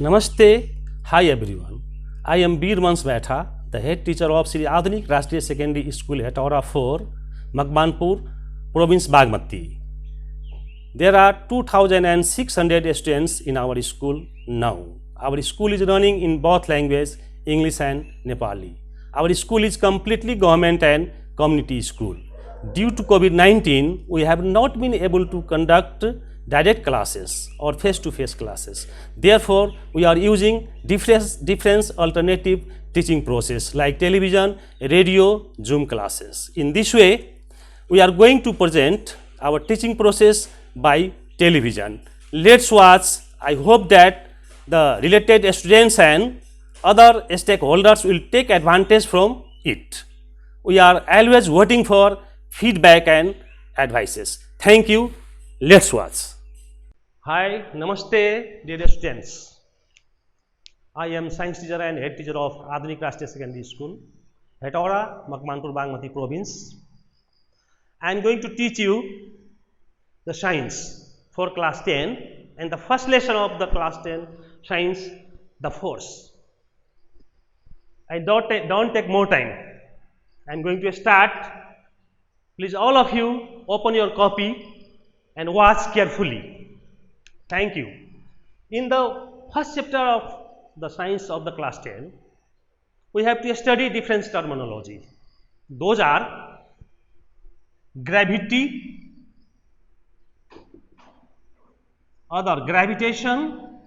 Namaste. Hi everyone. I am Bir Mans Baitha, the head teacher of Sri Adhanik Rashtriya Secondary School Hetauda 4, Makbanpur, Province Bagmati. There are 2,600 students in our school now. Our school is running in both languages, English and Nepali. Our school is completely government and community school. Due to COVID-19, we have not been able to conduct direct classes or face-to-face classes. Therefore, we are using different alternative teaching process like television, radio, Zoom classes. In this way, we are going to present our teaching process by television. Let's watch. I hope that the related students and other stakeholders will take advantage from it. We are always waiting for feedback and advices. Thank you. Let's watch. Hi, Namaste, dear students. I am science teacher and head teacher of Adhanik Rashtriya Secondary School, Hetauda, Makbanpur, Bagmati Province. I am going to teach you the science for class 10, and the first lesson of the class 10 science, the force. I don't take more time. I am going to start. Please, all of you, open your copy and watch carefully. Thank you. In the first chapter of the science of the class 10, we have to study different terminology. Those are gravity, other gravitation,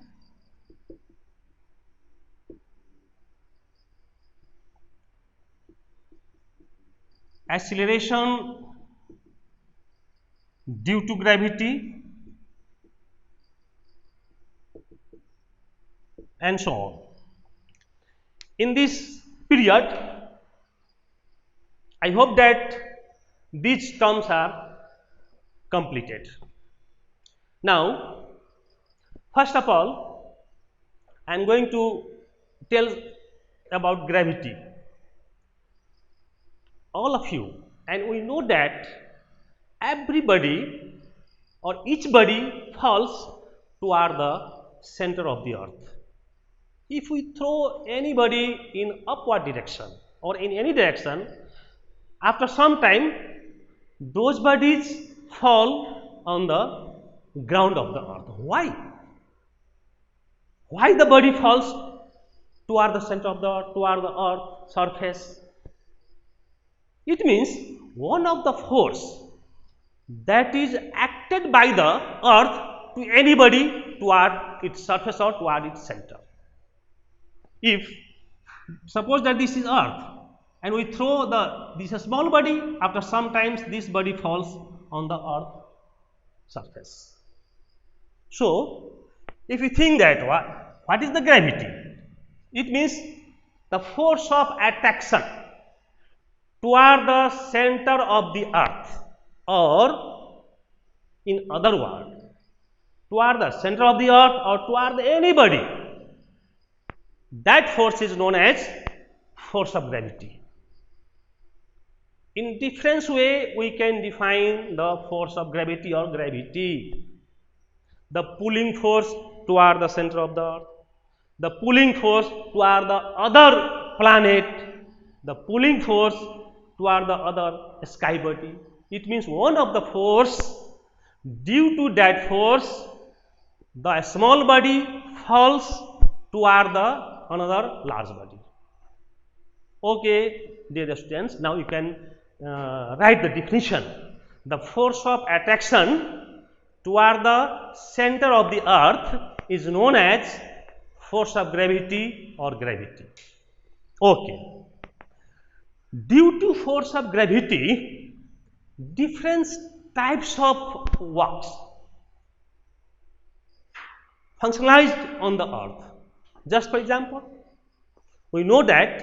acceleration due to gravity, and so on. In this period, I hope that these terms are completed. Now, first of all, I am going to tell about gravity. All of you, and we know that everybody or each body falls toward the center of the earth. If we throw anybody in upward direction or in any direction, after some time those bodies fall on the ground of the earth. Why? Why the body falls toward the center of the earth, toward the earth surface? It means one of the force that is acted by the earth to anybody toward its surface or toward its center. If suppose that this is earth and we throw this small body, after some times this body falls on the earth surface. So, if you think that what is the gravity? It means the force of attraction toward the center of the earth, or in other words, toward the center of the earth or toward anybody. That force is known as force of gravity. In different way, we can define the force of gravity or gravity. The pulling force toward the center of the earth, the pulling force toward the other planet, the pulling force toward the other sky body. It means one of the force, due to that force, the small body falls toward the another large body. Okay, dear students, now you can write the definition. The force of attraction toward the center of the earth is known as force of gravity or gravity. Okay. Due to force of gravity, different types of works functionalized on the earth. Just for example, we know that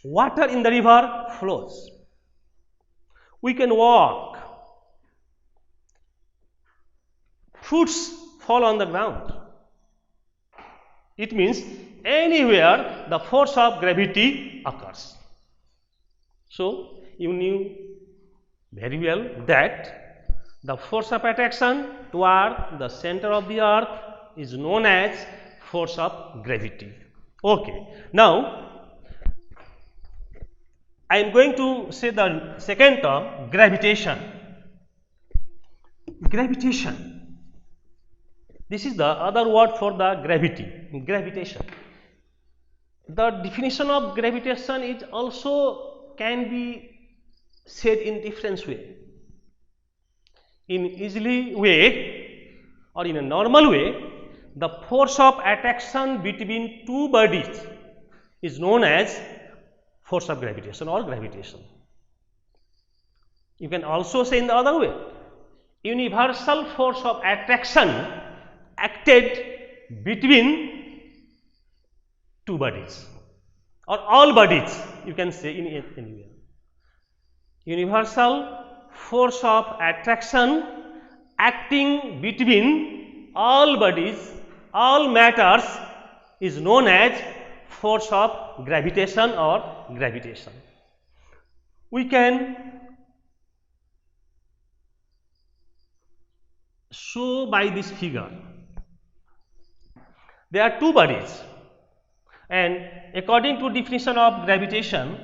water in the river flows. We can walk. Fruits fall on the ground. It means anywhere the force of gravity occurs. So, you knew very well that the force of attraction toward the center of the earth is known as force of gravity. Okay, now I am going to say the second term, gravitation. Gravitation. This is the other word for the gravity, gravitation. The definition of gravitation is also can be said in different way. In easily way or in a normal way, the force of attraction between two bodies is known as force of gravitation or gravitation. You can also say in the other way, universal force of attraction acted between two bodies or all bodies, you can say in any way. Universal force of attraction acting between all bodies, all matters is known as force of gravitation or gravitation. We can show by this figure. There are two bodies, and according to definition of gravitation,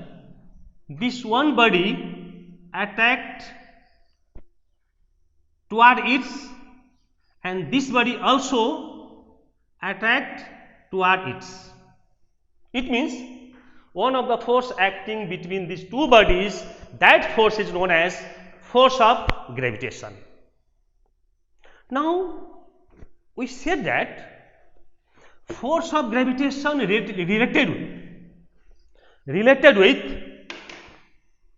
this one body attract toward its, and this body also attract toward its. It means one of the force acting between these two bodies, that force is known as force of gravitation. Now we said that force of gravitation related with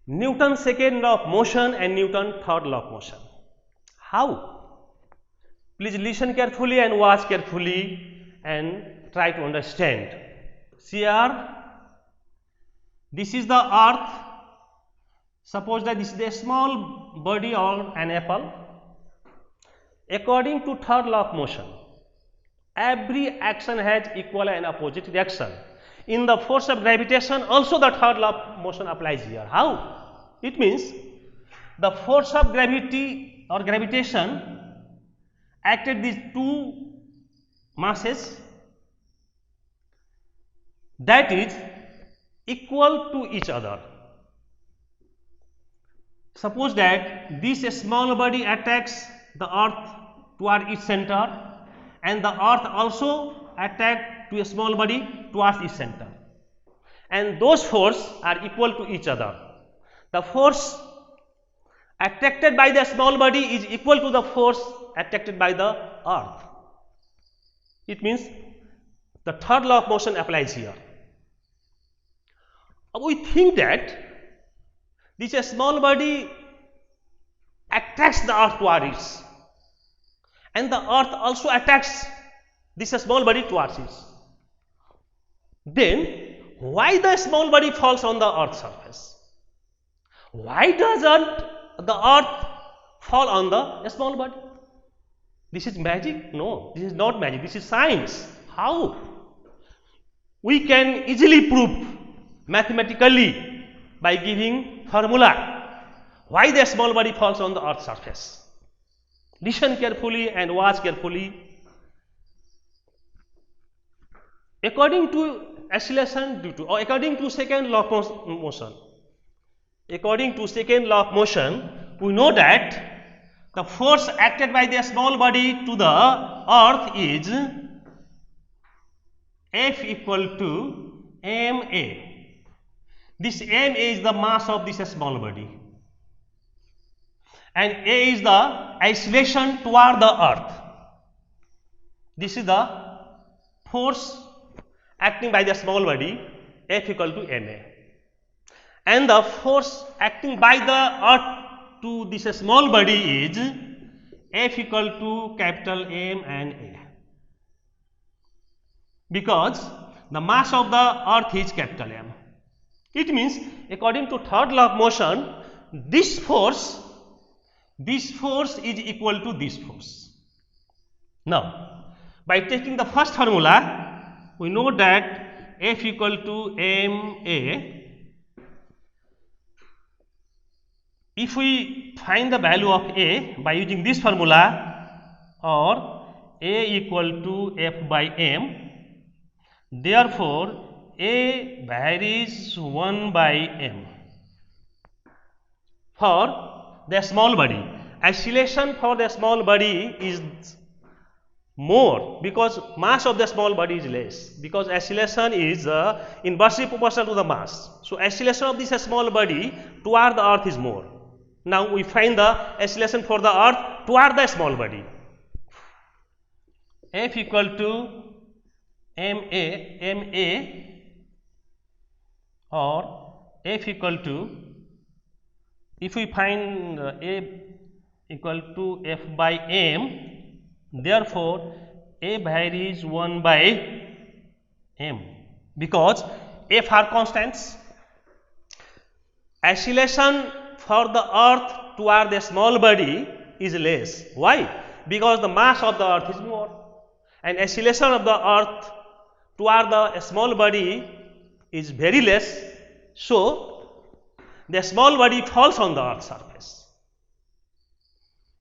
Newton's second law of motion and Newton's third law of motion. How? Please listen carefully and watch carefully and try to understand. See here, this is the earth. Suppose that this is a small body or an apple. According to third law of motion, every action has equal and opposite reaction. In the force of gravitation, also the third law of motion applies here. How? It means the force of gravity or gravitation acted these two masses, that is equal to each other. Suppose that this small body attacks the earth toward its center, and the earth also attack to a small body towards its center, and those forces are equal to each other. The force attracted by the small body is equal to the force attracted by the earth. It means the third law of motion applies here. We think that this small body attracts the earth towards it, and the earth also attacks this small body towards it. Then why the small body falls on the earth's surface? Why doesn't the earth fall on the small body? This is magic? No, this is not magic. This is science. How? We can easily prove mathematically by giving formula why the small body falls on the earth's surface. Listen carefully and watch carefully. According to acceleration due to, or according to second law of motion, we know that the force acted by the small body to the earth is F equal to ma. This ma is the mass of this small body, and a is the acceleration toward the earth. This is the force acting by the small body, F equal to ma, and the force acting by the earth to this small body is F equal to capital M and A, because the mass of the earth is capital M. It means according to third law of motion, this force is equal to this force. Now by taking the first formula, we know that F equal to ma. If we find the value of A by using this formula, or A equal to F by M, Therefore, A varies 1 by m. For the small body, acceleration for the small body is more because mass of the small body is less, because acceleration is inversely proportional to the mass. So acceleration of this small body toward the earth is more. Now we find the acceleration for the earth toward the small body. F equal to ma or F equal to, if we find A equal to F by m, therefore A varies 1 by m, because F are constants. Acceleration for the earth toward the small body is less. Why? Because the mass of the earth is more, and acceleration of the earth toward the small body is very less. So the small body falls on the earth's surface.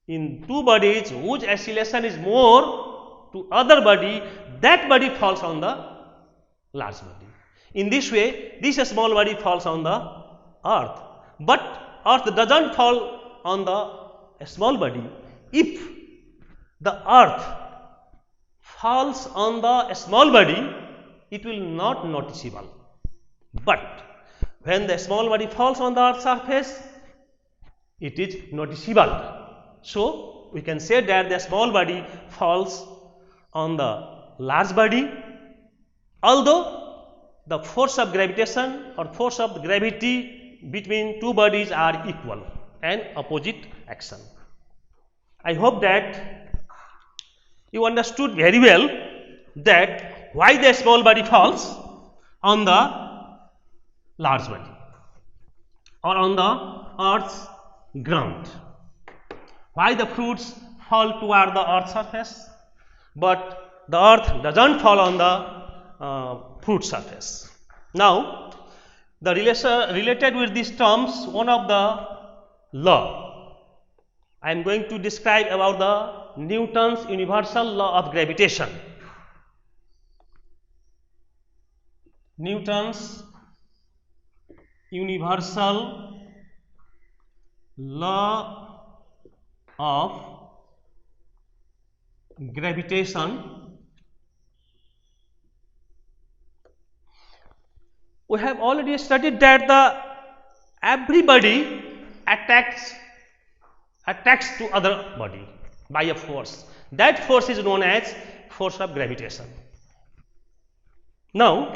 In two bodies whose acceleration is more to other body, that body falls on the large body. In this way, this small body falls on the earth, but earth doesn't fall on the small body. If the earth falls on the small body, it will not noticeable. But when the small body falls on the earth's surface, it is noticeable. So we can say that the small body falls on the large body, although the force of gravitation or force of gravity between two bodies are equal and opposite action. I hope that you understood very well that why the small body falls on the large body or on the earth's ground. Why the fruits fall toward the earth's surface, but the earth doesn't fall on the fruit surface. Now, the relation related with these terms, one of the law, I am going to describe about the Newton's universal law of gravitation. Newton's universal law of gravitation. We have already studied that everybody attacks to other body by a force. That force is known as force of gravitation. Now,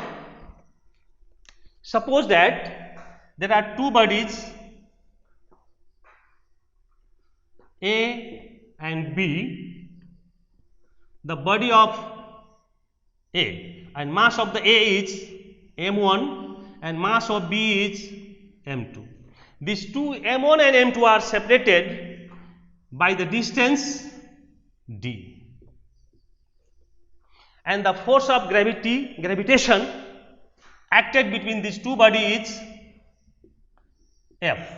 suppose that there are two bodies A and B. The body of A and mass of the A is m1 and mass of B is m2. These two m1 and m2 are separated by the distance d, and the force of gravitation acted between these two bodies is F.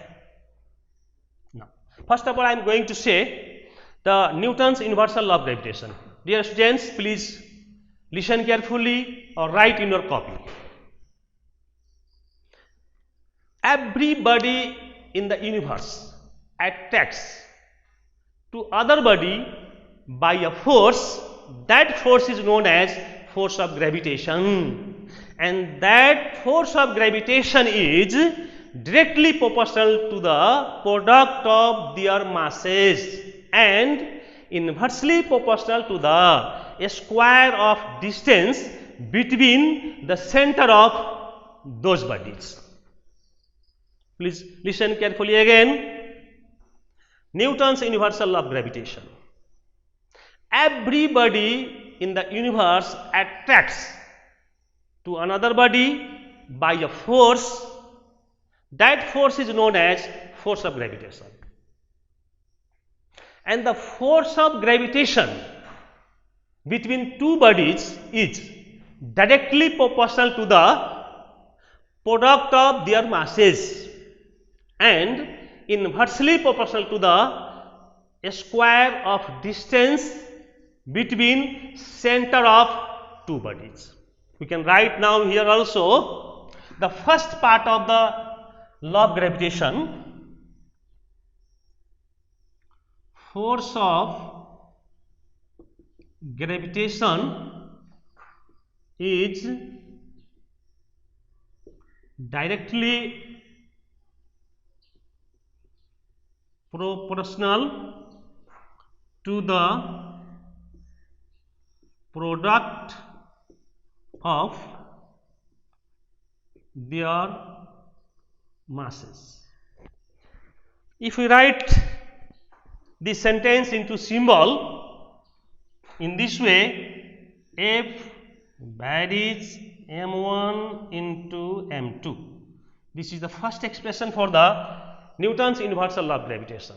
Now, first of all, I am going to say the Newton's universal law of gravitation. Dear students, please listen carefully or write in your copy. Everybody in the universe attacks to other body by a force. That force is known as force of gravitation, and that force of gravitation is directly proportional to the product of their masses and inversely proportional to the square of distance between the center of those bodies. Please listen carefully again. Newton's universal law of gravitation. Everybody in the universe attracts to another body by a force. That force is known as force of gravitation. And the force of gravitation between two bodies is directly proportional to the product of their masses and inversely proportional to the square of distance between center of two bodies. We can write now here also the first part of the law of gravitation. Force of gravitation is directly proportional to the product of their masses. If we write this sentence into symbol in this way, F varies m1 into m2. This is the first expression for the Newton's universal law of gravitation.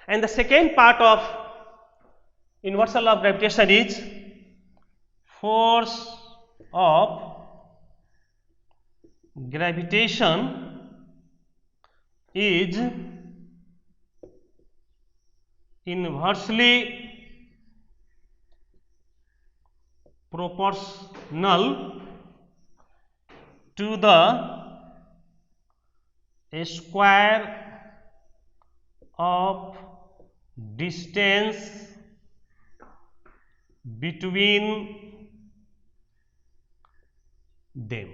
And the second part of universal law of gravitation is force of gravitation is inversely proportional to the square of distance between them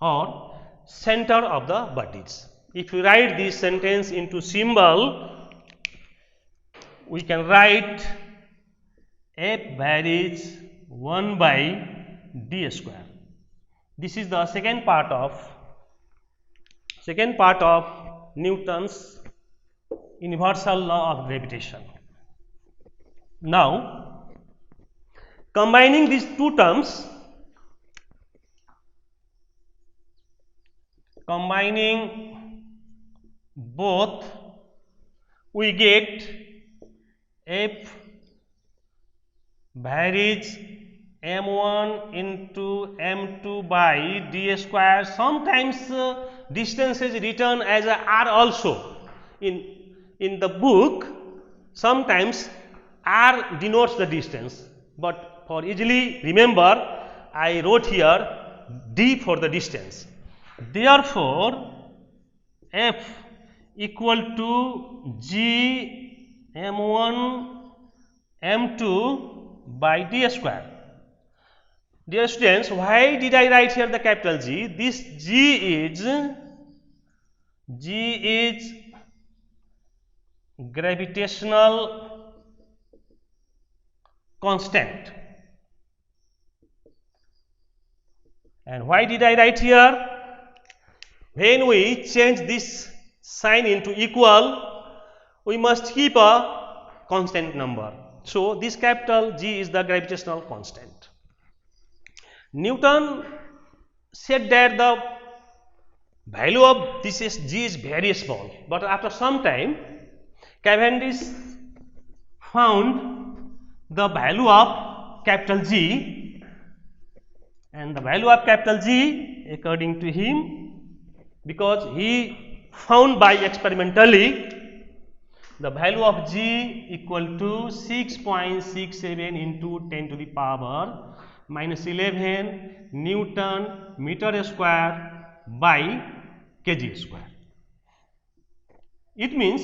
or center of the bodies. If we write this sentence into symbol, we can write F varies 1 by d square. This is the second part of Newton's universal law of gravitation. Now, combining these two terms, combining both, we get F varies m1 into m2 by d square. Sometimes distance is written as a r also. In the book, sometimes r denotes the distance, but for easily remember, I wrote here d for the distance. Therefore, F equal to g m1 m2 by d square. Dear students, why did I write here the capital G? This G is gravitational constant. And why did I write here? When we change this sign into equal, we must keep a constant number. So, this capital G is the gravitational constant. Newton said that the value of this G is very small, but after some time, Cavendish found the value of capital G, and the value of capital G, according to him, because he found by experimentally, the value of G equal to 6.67 into 10 to the power minus 11 Newton meter square by kg square. It means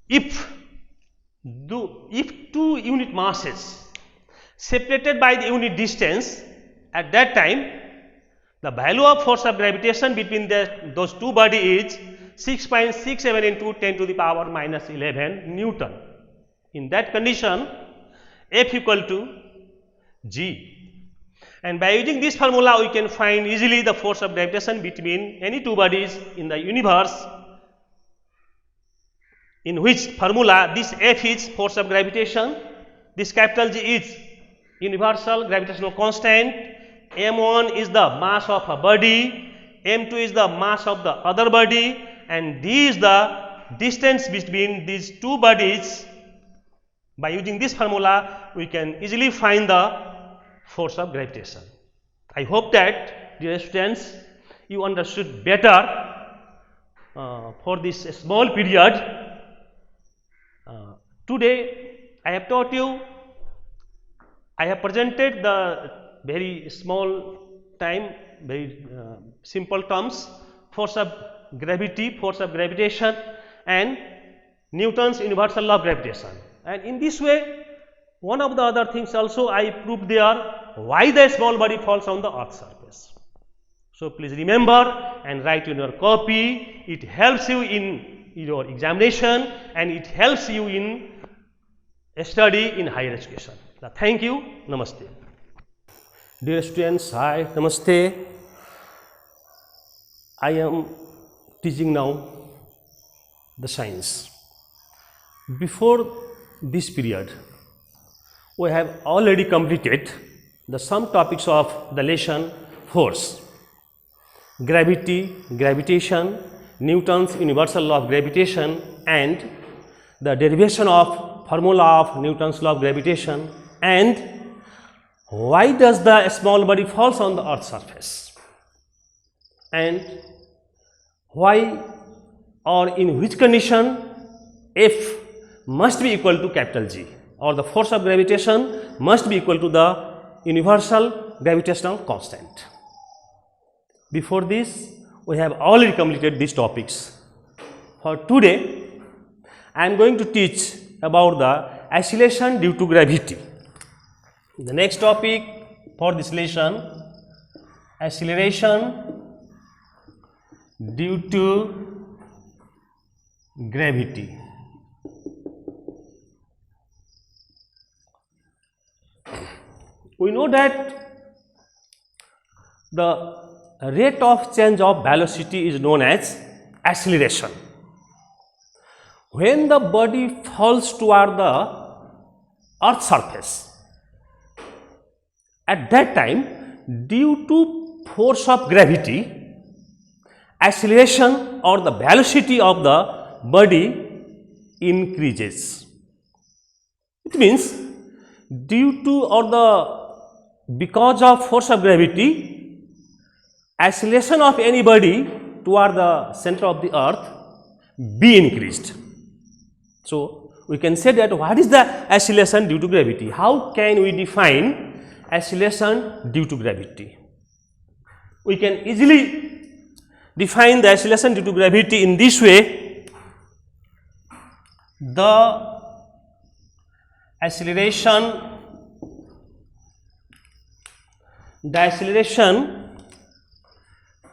if two unit masses separated by the unit distance, at that time the value of force of gravitation between those two bodies is 6.67 into 10 to the power minus 11 Newton. In that condition, F equal to G. And by using this formula, we can find easily the force of gravitation between any two bodies in the universe, in which formula this F is force of gravitation, this capital G is universal gravitational constant, m1 is the mass of a body, m2 is the mass of the other body, and d is the distance between these two bodies. By using this formula, we can easily find the force of gravitation. I hope that, dear students, you understood better for this small period. Today, I have taught you I have presented the very small time, very simple terms: force of gravity, force of gravitation, and Newton's universal law of gravitation. And in this way, one of the other things also I proved there, why the small body falls on the earth's surface. So please remember and write in your copy. It helps you in your examination and it helps you in study in higher education. Thank you. Namaste. Dear students, hi, namaste. I am teaching now the science. Before this period, we have already completed the some topics of the lesson: force, gravity, gravitation, Newton's universal law of gravitation, and the derivation of formula of Newton's law of gravitation, and why does the small body falls on the earth's surface, and why or in which condition F must be equal to capital G, or the force of gravitation must be equal to the universal gravitational constant. Before this, we have already completed these topics. For today, I am going to teach about the acceleration due to gravity. The next topic for this lesson: acceleration due to gravity. We know that the rate of change of velocity is known as acceleration. When the body falls toward the earth's surface, at that time, due to force of gravity, acceleration or the velocity of the body increases. It means due to or the because of force of gravity, acceleration of any body toward the center of the earth be increased. So we can say that what is the acceleration due to gravity? How can we define acceleration due to gravity? We can easily define the acceleration due to gravity in this way: the acceleration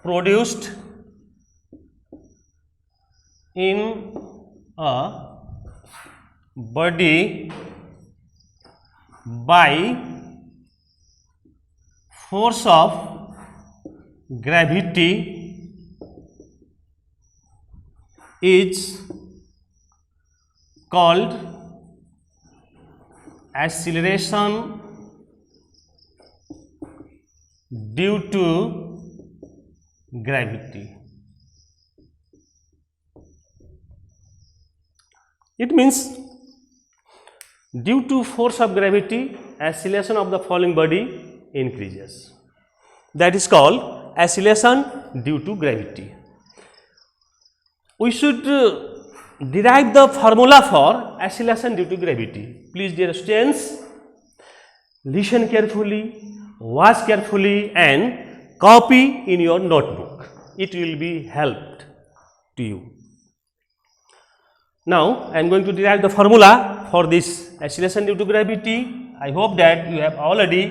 produced in a body by force of gravity is called acceleration due to gravity. It means due to force of gravity, acceleration of the falling body increases. That is called acceleration due to gravity. We should derive the formula for acceleration due to gravity. Please, dear students, listen carefully, watch carefully, and copy in your notebook. It will be helped to you. Now, I am going to derive the formula for this acceleration due to gravity. I hope that you have already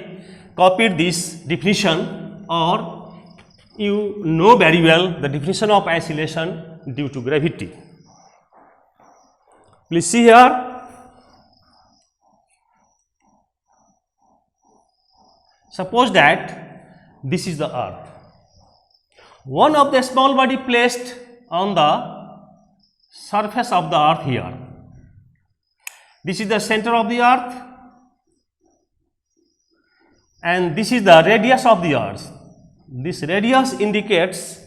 copied this definition, or you know very well the definition of acceleration due to gravity. Please see here. Suppose that this is the earth. One of the small body placed on the surface of the earth here. This is the center of the earth, and this is the radius of the earth. This radius indicates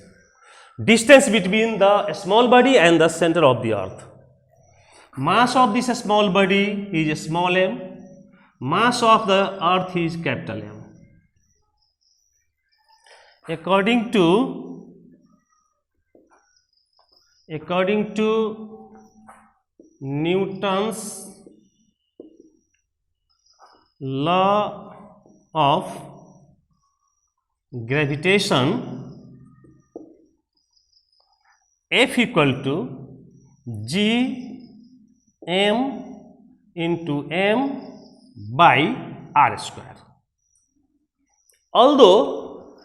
distance between the small body and the center of the earth. Mass of this small body is small m, mass of the earth is capital M. According to Newton's law of gravitation, F equal to G m into m by r square. Although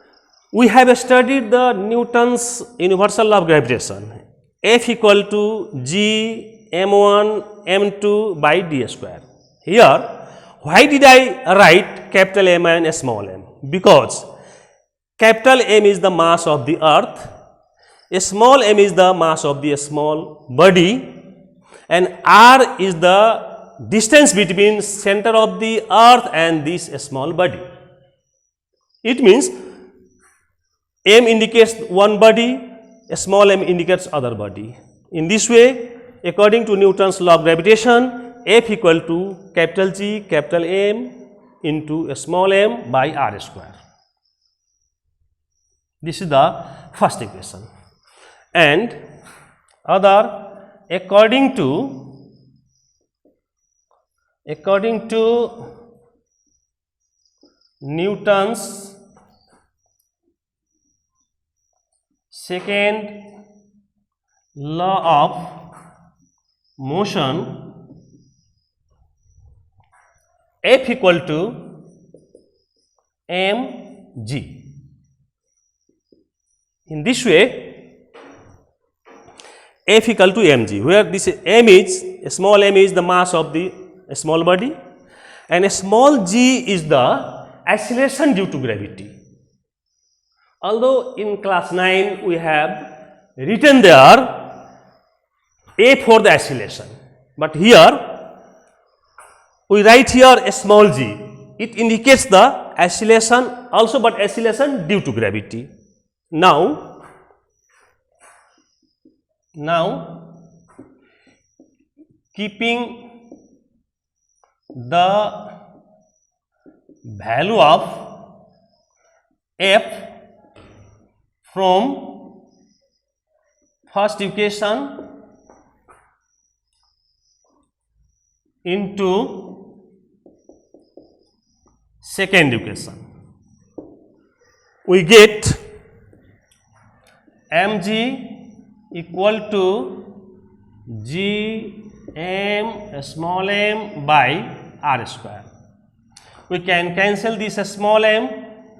we have studied the Newton's universal law of gravitation, F equal to G m1 m2 by d square. Here, why did I write capital M and small m? Because capital M is the mass of the earth, small m is the mass of the small body, and r is the distance between center of the earth and this small body. It means m indicates one body, small m indicates other body. In this way, according to Newton's law of gravitation, F equal to capital G capital M into small m by r square. This is the first equation. And other, according to Newton's second law of motion, F equal to mg. In this way, F equal to mg, where this m is, small m is the mass of the small body, and small g is the acceleration due to gravity. Although in class 9 we have written there A for the acceleration, but here we write here a small g. It indicates the acceleration also, but acceleration due to gravity. Now keeping the value of f from first equation into second equation, we get mg equal to g m small m by r square. We can cancel this small m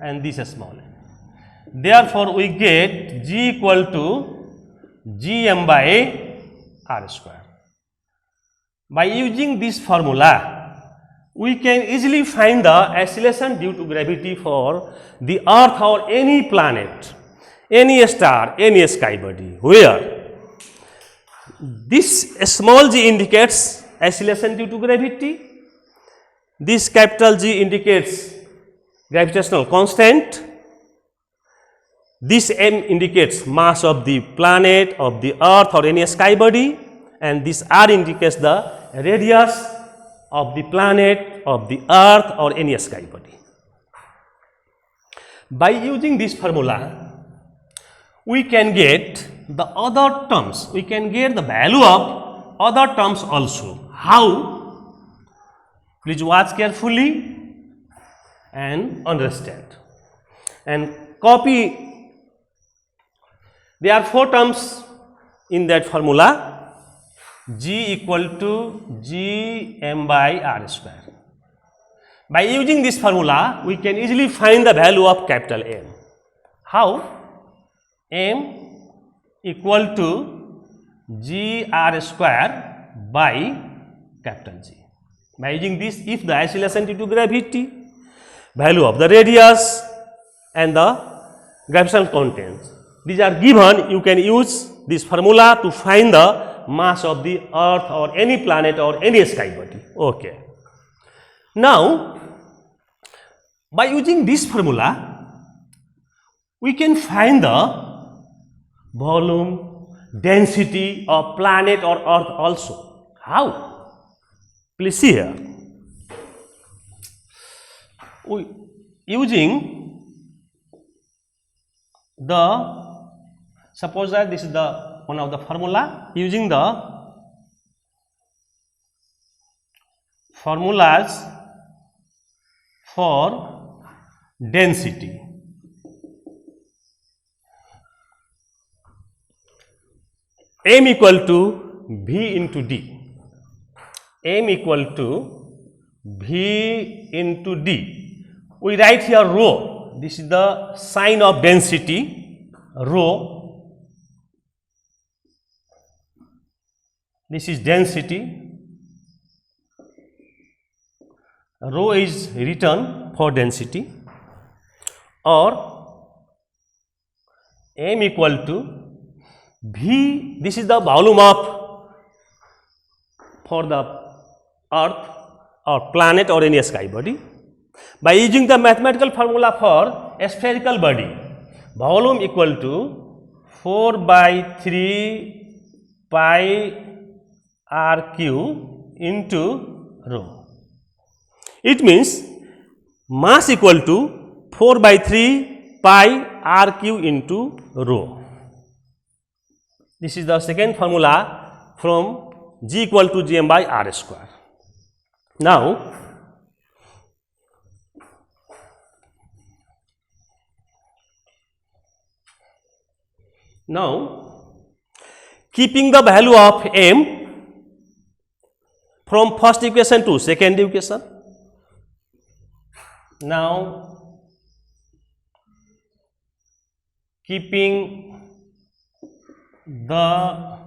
and this small m. Therefore, we get g equal to gm by r square. By using this formula, we can easily find the acceleration due to gravity for the earth or any planet, any star, any sky body, where this small g indicates acceleration due to gravity, this capital G indicates gravitational constant, this m indicates mass of the planet, of the earth or any sky body, and this r indicates the radius of the planet, of the earth or any sky body. By using this formula, we can get the other terms, we can get the value of other terms also. How? Please watch carefully and understand and copy. There are 4 terms in that formula. G equal to G m by r square. By using this formula, we can easily find the value of capital M. How? M equal to G r square by capital G. By using this, if the acceleration due to gravity, value of the radius and the gravitational constants, these are given, you can use this formula to find the mass of the earth or any planet or any sky body. Okay. Now, by using this formula, we can find the volume, density of planet or earth also. How? Please see here. Using the, suppose that this is the one of the formula, using the formulas for density. M equal to V into D. M equal to V into D. We write here rho. This is the sign of density, rho. This is density. Rho is written for density, or M equal to V. This is the volume of for the earth or planet or any sky body. By using the mathematical formula for a spherical body, volume equal to 4 by 3 pi RQ into rho. It means mass equal to 4 by 3 pi RQ into rho. This is the second formula from G equal to Gm by R square. Now, keeping the value of M from first equation to second equation. Now, keeping the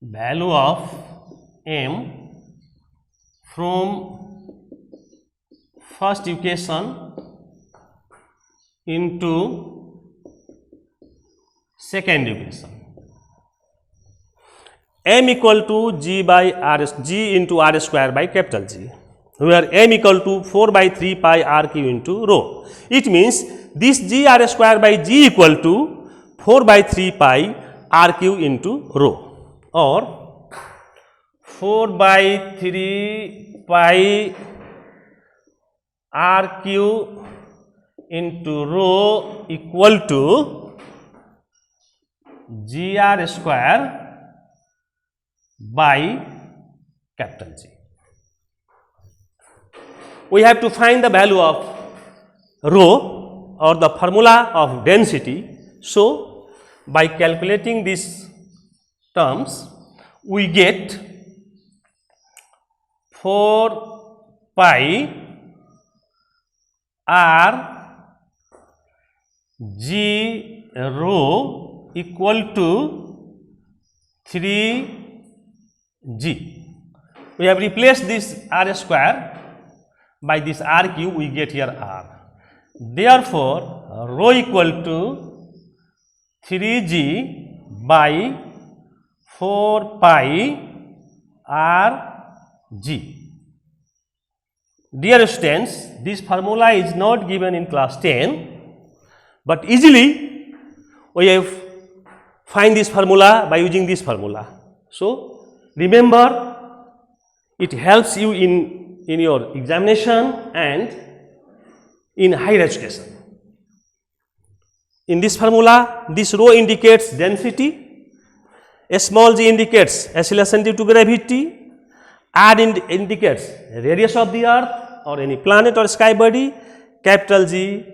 value of M from first equation into second equation. M equal to G by R, G into R square by capital G, where M equal to 4 by 3 pi RQ into rho. It means this G R square by G equal to 4 by 3 pi RQ into rho, or 4 by 3 pi RQ into rho equal to GR square by capital G. We have to find the value of rho or the formula of density. So, by calculating these terms, we get 4 pi R G rho equal to 3 G. We have replaced this R square by this R cube, we get here R. Therefore, rho equal to 3G by 4 pi R G. Dear students, this formula is not given in class 10, but easily we have find this formula by using this formula. So, remember, it helps you in your examination and in higher education. In this formula, this rho indicates density, a small g indicates acceleration due to gravity, R indicates radius of the earth or any planet or sky body, capital G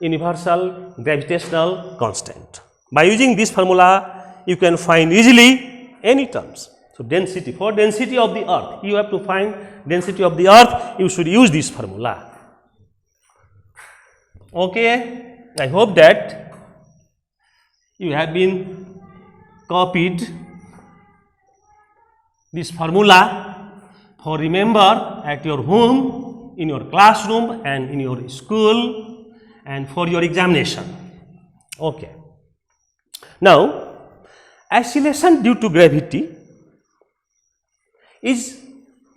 universal gravitational constant. By using this formula, you can find easily any terms. So, density, for density of the earth, you have to find density of the earth, you should use this formula. Okay, I hope that you have been copied this formula for remember at your home, in your classroom and in your school and for your examination. Okay. Now, acceleration due to gravity is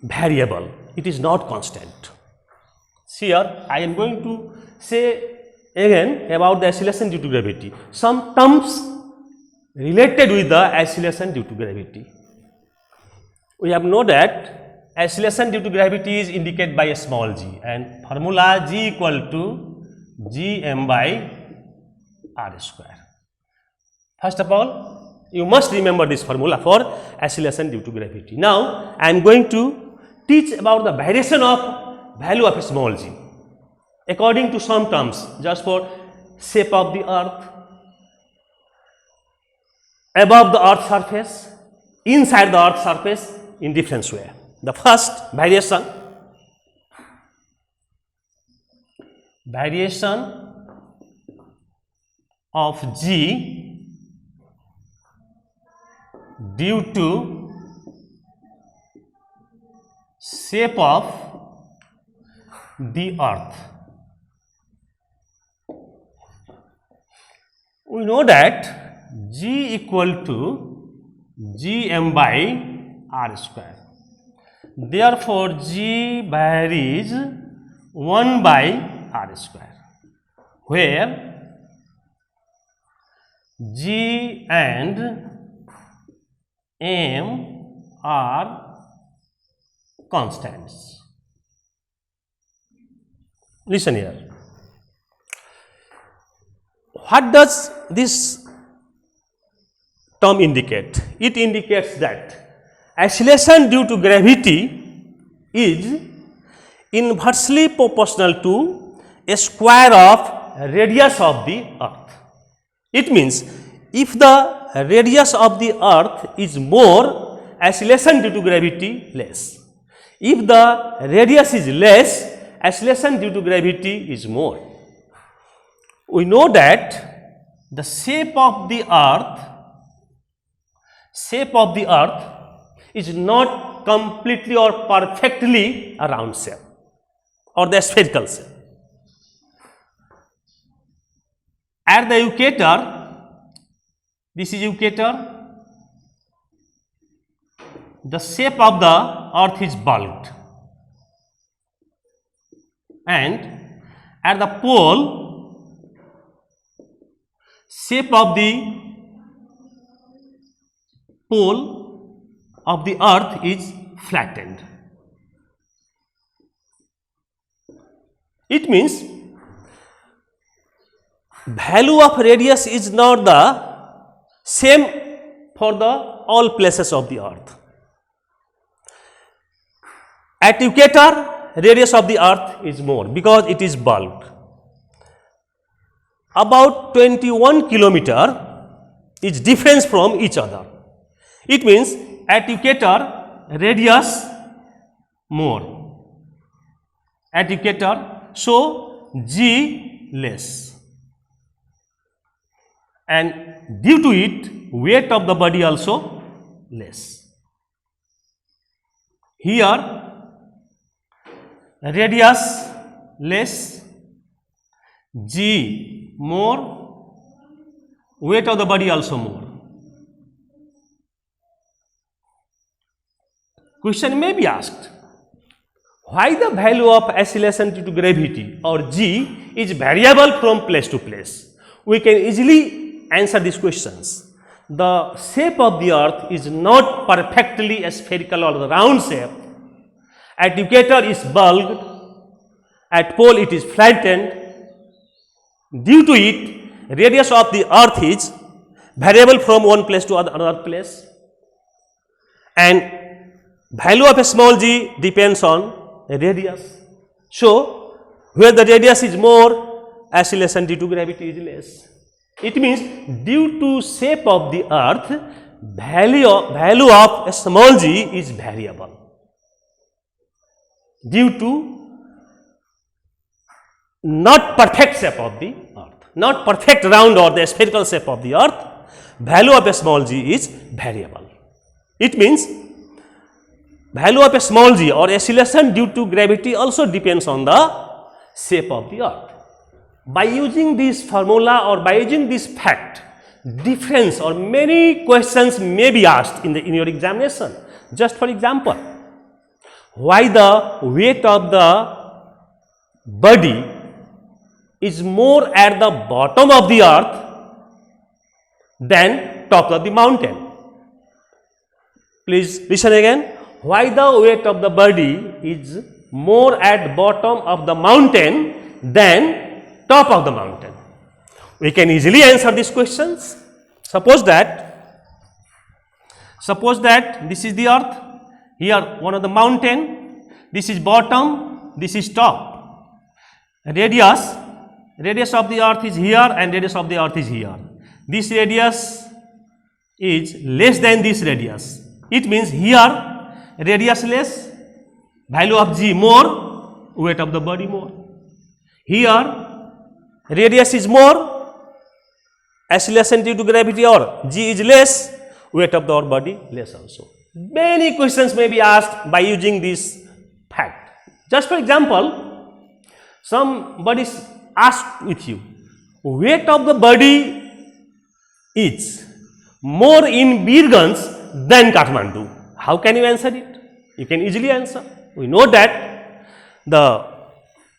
variable, it is not constant. Here, I am going to say again about the acceleration due to gravity. Some terms related with the acceleration due to gravity. We have known that acceleration due to gravity is indicated by a small g and formula G equal to Gm by R square. First of all, you must remember this formula for acceleration due to gravity. Now, I am going to teach about the variation of value of small g according to some terms, just for shape of the earth, above the earth surface, inside the earth surface, in different way. The first variation of g due to shape of the earth. We know that g equal to gm by r square. Therefore, g varies 1 by r square, where g and m are constants. Listen here. What does this term indicate? It indicates that acceleration due to gravity is inversely proportional to a square of radius of the earth. It means if the radius of the earth is more, acceleration due to gravity less. If the radius is less, acceleration due to gravity is more. We know that the shape of the earth is not completely or perfectly a round shape or the spherical shape. At the equator, this is equator, the shape of the earth is bulged, and at the pole, shape of the pole of the earth is flattened. It means value of radius is not the same for the all places of the earth. At equator, radius of the earth is more because it is bulged. About 21 kilometer is difference from each other. It means at equator, radius more. At equator, so g less. And due to it, weight of the body also less. Here, radius less, g more, weight of the body also more. Question may be asked, why the value of acceleration due to gravity or g is variable from place to place? We can easily answer these questions. The shape of the earth is not perfectly a spherical or round shape. At equator is bulged, at pole it is flattened. Due to it, radius of the earth is variable from one place to another place, and value of a small g depends on radius. So, where the radius is more, acceleration due to gravity is less. It means due to shape of the earth, value of a small g is variable. Due to not perfect shape of the earth, not perfect round or the spherical shape of the earth, value of a small g is variable. It means value of a small g or acceleration due to gravity also depends on the shape of the earth. By using this formula or by using this fact, difference or many questions may be asked in your examination. Just for example, why the weight of the body is more at the bottom of the earth than top of the mountain? Please listen again. Why the weight of the body is more at bottom of the mountain than top of the mountain? We can easily answer these questions. Suppose that this is the earth, here one of the mountain, this is bottom, this is top. Radius of the earth is here and radius of the earth is here. This radius is less than this radius. It means here radius less, value of g more, weight of the body more. Here radius is more, acceleration due to gravity, or g is less, weight of our body less also. Many questions may be asked by using this fact. Just for example, somebody asked with you, weight of the body is more in Birganj than Kathmandu. How can you answer it? You can easily answer. We know that the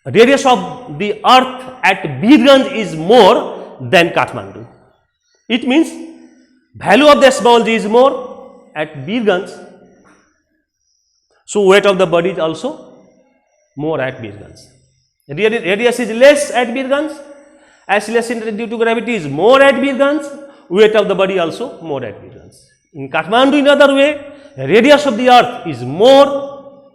radius of the earth at Birganj is more than Kathmandu. It means value of the small g is more at Birganj. So weight of the body is also more at Birganj. Radius is less at Birganj. Acceleration due to gravity is more at Birganj. Weight of the body also more at Birganj. In Kathmandu, in other way, radius of the earth is more,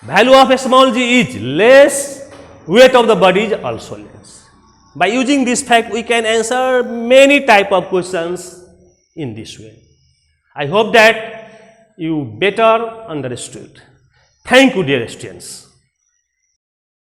value of a small g is less, weight of the body is also less. By using this fact, we can answer many type of questions in this way. I hope that you better understood. Thank you, dear students.